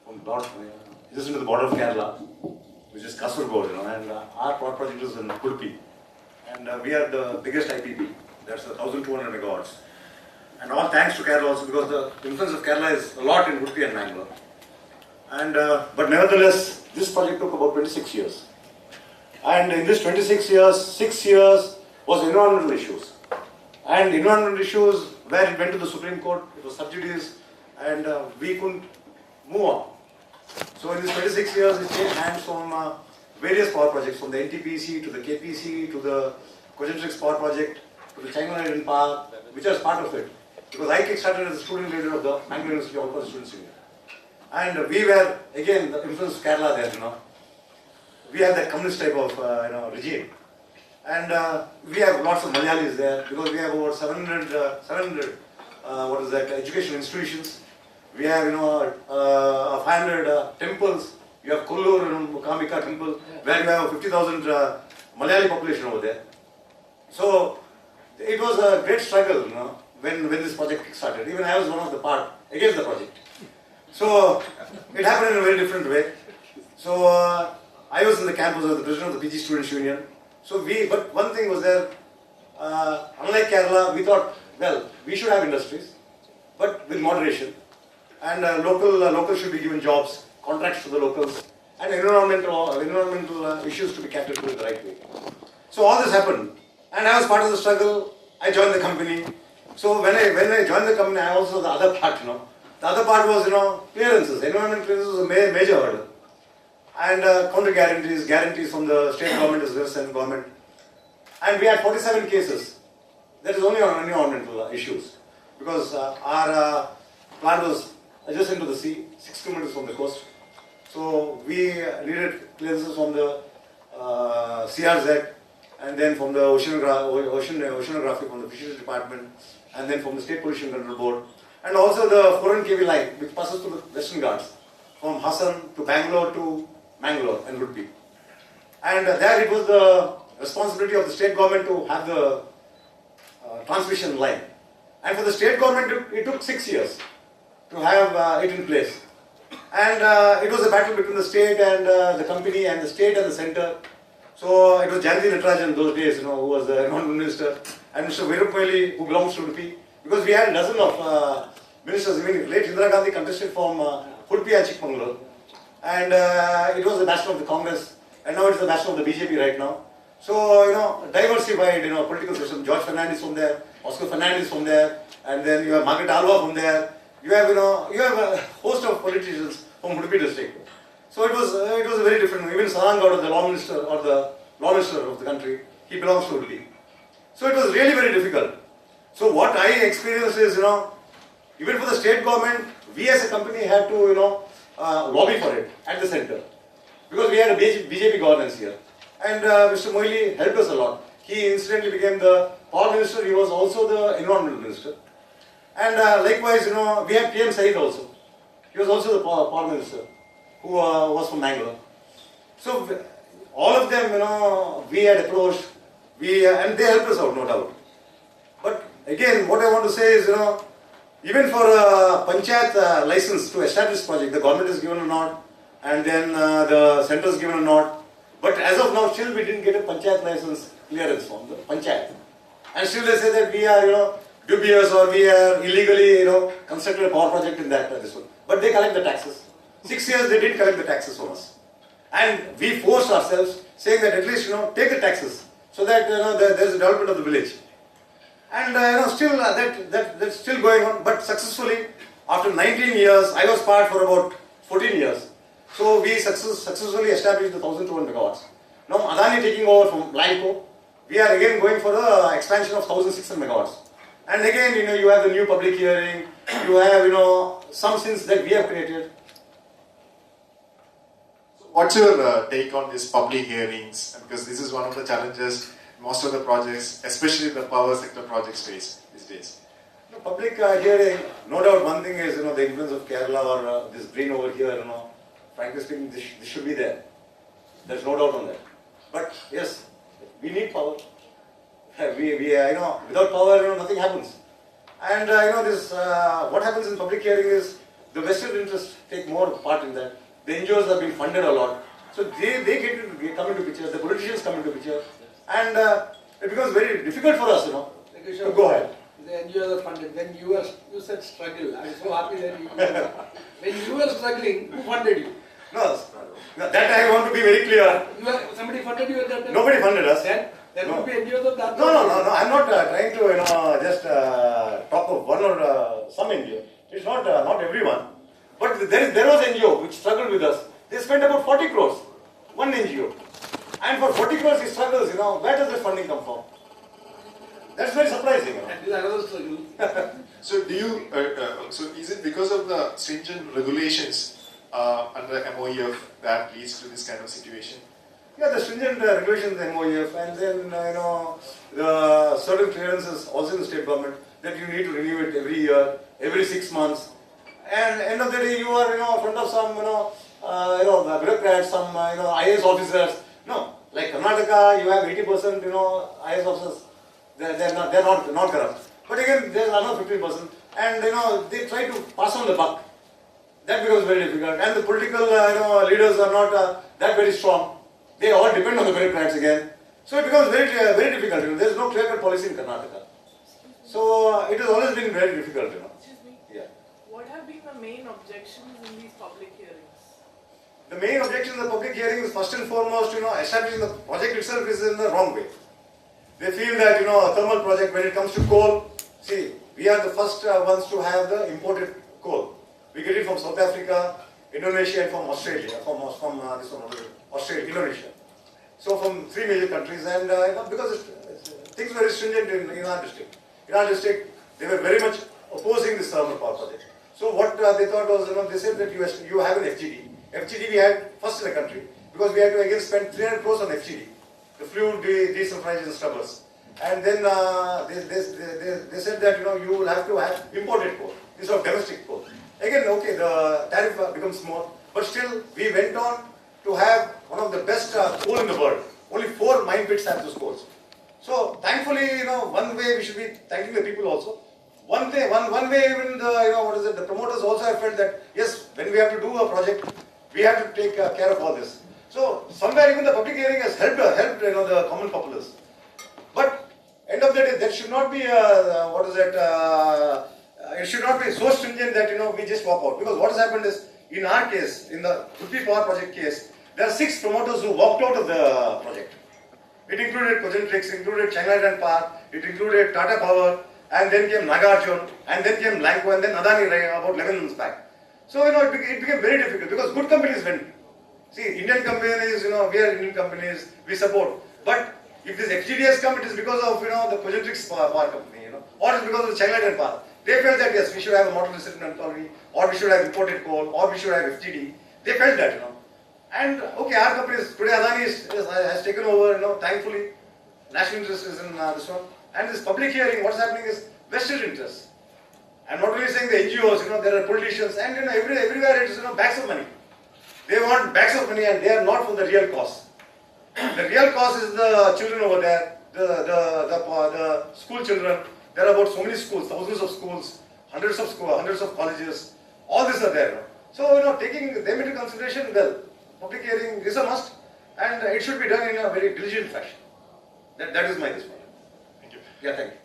from just into the border of Kerala, which is Kasaragod, and our project is in Udupi. And we are the biggest IPP, that's 1,200 megawatts. And all thanks to Kerala also, because the influence of Kerala is a lot in Udupi and Mangalore. And but nevertheless, this project took about 26 years. And in this 26 years, 6 years was environmental issues. And environmental issues, where it went to the Supreme Court, it was sub judice, and we couldn't move on. So in these 26 years, it changed hands from various power projects, from the NTPC to the KPC to the Cogentrix power project to the China Island Power, which was part of it. Because I started as a student leader of the Mangalore University All Coast Students Union. And we were, again, the influence of Kerala there, We have that communist type of, regime. And we have lots of Malayalis there, because we have over 700 educational institutions. We have, 500 temples. You have Kollur and Mukamika temple, where you have a 50,000 Malayali population over there. So it was a great struggle, when this project started. Even I was one of the part against the project. So it happened in a very different way. So I was in the campus as the president of the PG Students Union. So but one thing was there, unlike Kerala, we thought, well, we should have industries, but with moderation. And locals should be given jobs, contracts to the locals, and environmental issues to be catered to in the right way. So all this happened, and I was part of the struggle. I joined the company. So when I joined the company, I also the other part, The other part was, clearances. Environmental clearances was a major hurdle. And counter guarantees from the state government as well as central government. And we had 47 cases. That is only on environmental issues. Because our plant was adjacent to the sea, 6 kilometers from the coast. So we needed clearances from the CRZ, and then from the oceanography from the Fisheries Department, and then from the State Pollution Control Board. And also the 400 kV line, which passes through the Western Ghats, from Hassan to Bangalore to Mangalore and Udupi. And there it was the responsibility of the state government to have the transmission line. And for the state government, it took 6 years to have it in place. And it was a battle between the state and the company, and the state and the center. So it was Janji Natarajan those days, who was the environment minister, and Mr. Veerup Moily, who belongs to Udupi. Because we had a dozen of ministers, even late Indira Gandhi contested from Udupi and Chikmagalur. And it was the bastion of the Congress, and now it is the bastion of the BJP right now. So, diversified, political system. George Fernandez from there, Oscar Fernandez from there, and then you have Margaret Alva from there. You have, you have a host of politicians from Udupi district. So it was a very different. Even Sarang Gowda, the law minister or the law minister of the country, he belongs to Udupi. So it was really very difficult. So what I experienced is, even for the state government, we as a company had to, lobby for it at the center. Because we had a BJP governance here. And Mr. Moily helped us a lot. He incidentally became the power minister, he was also the environmental minister. And likewise, we had PM Saeed also. He was also the power minister, who was from Mangalore. So all of them, we had approached, and they helped us out, no doubt. But again, what I want to say is, even for a panchayat license to establish project, the government has given a nod, and then the center has given a nod. But as of now, still we didn't get a panchayat license clearance from the panchayat. And still they say that we are, dubious, or we are illegally, constructed a power project in this one. But they collect the taxes. 6 years they didn't collect the taxes from us. And we forced ourselves, saying that at least, take the taxes, so that, there's a development of the village. And still that's still going on, but successfully, after 19 years, I was part for about 14 years. So we successfully established the 1,200 megawatts. Now Adani taking over from Lanco, we are again going for the expansion of 1,600 megawatts. And again, you have the new public hearing, you have, some sins that we have created. What's your take on these public hearings? Because this is one of the challenges most of the projects, especially the power sector projects, face these days. Public hearing, no doubt one thing is, the influence of Kerala or this green over here, frankly speaking, this should be there. There's no doubt on that. But yes, we need power. Without power, nothing happens. And this, what happens in public hearing is, the vested interests take more part in that. The NGOs are being funded a lot. So they come into picture, the politicians come into picture, and it becomes very difficult for us, to go ahead. The NGOs are funded. Then you said struggle. I am so happy that when you were struggling, who funded you? No, that I want to be very clear. Somebody funded you at that time? Nobody funded us. Then there No. would be NGOs of that. No. I'm not trying to, just talk of one or some NGO. It's not everyone. But there was NGO which struggled with us. They spent about 40 crores, one NGO. And for 40 crores he struggles, where does the funding come from? That's very surprising. And this another struggle. So do you? So is it because of the stringent regulations under MOEF that leads to this kind of situation? Yeah, the stringent regulations, the MOEF, and then the certain clearances also in the state government that you need to renew it every year, every 6 months, and end of the day you are in front of some bureaucrats, some IAS officers. No, like Karnataka, you have 80% IAS officers. They're not corrupt. But again, there's another 50%, and they try to pass on the buck. That becomes very difficult, and the political leaders are not that very strong. They all depend on the bureaucrats again. So it becomes very difficult. There is no clear-cut policy in Karnataka. So it has always been very difficult. Excuse me. Yeah. What have been the main objections in these public hearings? The main objection in the public hearing is first and foremost, establishing the project itself is in the wrong way. They feel that, a thermal project, when it comes to coal, see, we are the first ones to have the imported coal. We get it from South Africa, Indonesia, and from Australia, Australia, Indonesia. So from 3 major countries, and because things were very stringent in our district. In our district, they were very much opposing this thermal power project. So what they thought was, they said that you have an FGD. FGD we had first in the country, because we had to again spend 300 crores on FGD, the fluid desulfurization scrubbers. And then they said that you will have to have imported coal instead of domestic coal. Again, okay, the tariff becomes more, but still we went on to have one of the best coal in the world. Only 4 mine pits have those coals. So thankfully, one way we should be thanking the people also. One way even the promoters also have felt that yes, when we have to do a project, we have to take care of all this. So somewhere even the public hearing has helped the common populace. But end of the day, that should not be it should not be so stringent that we just walk out. Because what has happened is, in our case, in the Udupi Power Project case, there are 6 promoters who walked out of the project. It included Cogentrix, included China Island Power, it included Tata Power, and then came Nagarjuna, and then came Lanco, and then Adani about 11 months back. So it became very difficult because good companies went. See, Indian companies, we are Indian companies, we support. But if this FGDS come, it is because of the Cogentrix power company, or it is because of the China Island Power. They felt that yes, we should have a model resettlement colony, or we should have imported coal, or we should have FGD. They felt that, And okay, our companies today, Adani has taken over. Thankfully, national interest is in this one. And this public hearing, what's happening is vested interest. I'm not only saying the NGOs, there are politicians, and everywhere it is bags of money. They want bags of money, and they are not for the real cause. The real cause is the children over there, the school children. There are about so many schools, thousands of schools, hundreds of colleges. All these are there. So taking them into consideration, well, public hearing is a must, and it should be done in a very diligent fashion. That is my response. Thank you. Yeah, thank you.